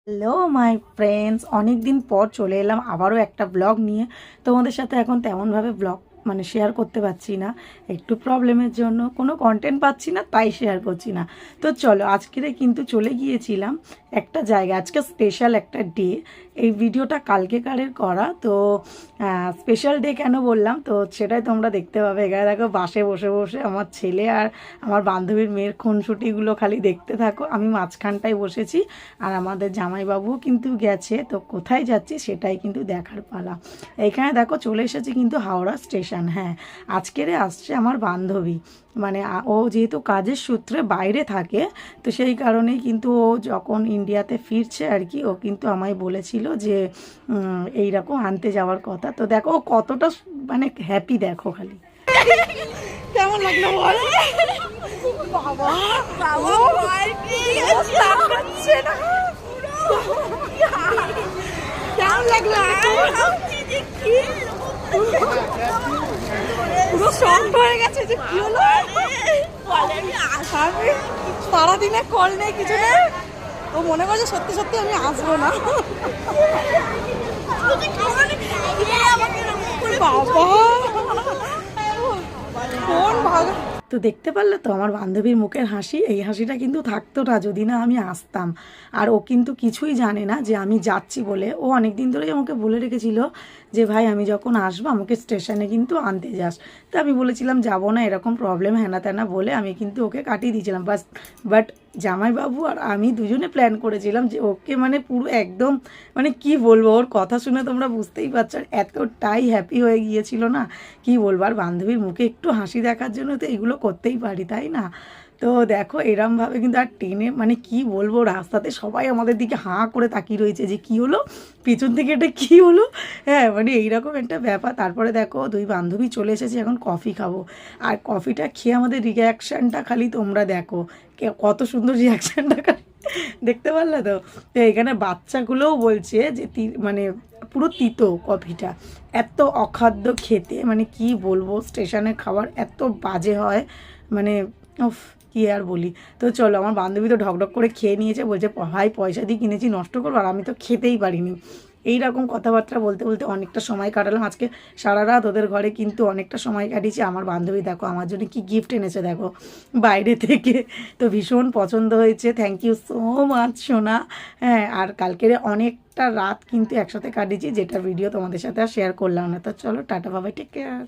Hello my friends, অনেক দিন পর চলে এলাম আবারও একটা ব্লগ নিয়ে। তোমাদের সাথে এখন তেমনভাবে ব্লগ শেয়ার করতে পারছি না, একটু প্রবলেমের জন্য কোনো কন্টেন্ট পাচ্ছি না, তাই শেয়ার করছি না। তো চলো, আজকে কিন্তু চলে গিয়েছিলাম একটা জায়গা। আজকে স্পেশাল একটা ডে, এই ভিডিওটা কালকেকারের করা। তো স্পেশাল ডে কেন বললাম তো সেটাই তোমরা দেখতে পাবে। এখানে দেখো বাসে বসে বসে আমার ছেলে আর আমার বান্ধবীর মেয়ের খুনসুটিগুলো খালি দেখতে থাকো। আমি মাঝখানটায় বসেছি আর আমাদের জামাইবাবুও কিন্তু গেছে। তো কোথায় যাচ্ছি সেটাই কিন্তু দেখার পালা। এইখানে দেখো চলে এসেছি কিন্তু হাওড়া স্টেশন। হ্যাঁ, আজকেরে আসছে আমার বান্ধবী, ও যেহেতু কাজের সূত্রে বাইরে থাকে, তো সেই কারণেই কিন্তু ও যখন ইন্ডিয়াতে ফিরছে আর কি, ও কিন্তু আমায় বলেছিল যে এইরকম আনতে যাওয়ার কথা। তো দেখো ও কতটা হ্যাপি, দেখো খালি। কেমন লাগলো বল? বাবা বাবা কেমন লাগলো? পুরো শক হয়ে গেছে যে কি হলো। সারাদিনে কল নেই, কিছু নেই, ও মনে করছে সত্যি সত্যি আমি আসবো না। বাবা কোন ভাগ। তো দেখতে পারলে তো আমার বান্ধবীর মুখের হাসি, এই হাসিটা কিন্তু থাকতো না যদি না আমি আসতাম। আর ও কিন্তু কিছুই জানে না যে আমি যাচ্ছি বলে। ও অনেক দিন ধরেই আমাকে বলে রেখেছিল যে ভাই আমি যখন আসবো আমাকে স্টেশনে কিন্তু আনতে যাস। তো আমি বলেছিলাম যাবো না, এরকম প্রবলেম হ্যানা ত্যানা বলে আমি কিন্তু ওকে কাটিয়ে দিয়েছিলাম। বাট জামাইবাবু আর আমি দুজনে প্ল্যান করেছিলাম যে ওকে পুরো একদম কি বলবো, ওর কথা শুনে তোমরা বুঝতেই পারছো, আর এতটাই হ্যাপি হয়ে গিয়েছিল না, কি বলবো। আর বান্ধবীর মুখে একটু হাসি দেখার জন্য তো এগুলো করতেই পারি, তাই না? তো দেখো এরমভাবে কিন্তু আর ট্রেনে কি বলবো, রাস্তাতে সবাই আমাদের দিকে হাঁ করে তাকিয়ে রয়েছে যে কি হলো, পিছন থেকে এটা কি হলো। হ্যাঁ, এইরকম একটা ব্যাপার। তারপরে দেখো দুই বান্ধবী চলে এসেছি, এখন কফি খাবো। আর কফিটা খেয়ে আমাদের রিয়াকশানটা খালি তোমরা দেখো, কত সুন্দর রিয়াকশানটা খালি দেখতে পারলে তো। তো এখানে বাচ্চাগুলোও বলছে যে পুরো তিতো কফিটা, এত অখাদ্য খেতে, কি বলবো, স্টেশনের খাবার এত বাজে হয়, মানে উফ, কি আর বলি। তো চলো, আমার বান্ধবী তো ঢকঢক করে খেয়ে নিয়েছে, বলছে ভাই পয়সা দিয়ে কিনেছি নষ্ট করবো, আর আমি তো খেতেই পারিনি। এইরকম কথাবার্তা বলতে বলতে অনেকটা সময় কাটালাম আজকে। সারা রাত ওদের ঘরে কিন্তু অনেকটা সময় কাটিয়েছি। আমার বান্ধবী দেখো আমার জন্য কি গিফট এনেছে দেখো বাইরে থেকে, তো ভীষণ পছন্দ হয়েছে। থ্যাংক ইউ সো মাচ সোনা। হ্যাঁ, আর কালকের অনেকটা রাত কিন্তু একসাথে কাটিয়েছি, যেটা ভিডিও তোমাদের সাথে আর শেয়ার করলাম না। তো চলো টাটা, বাবাই, টেক কেয়ার।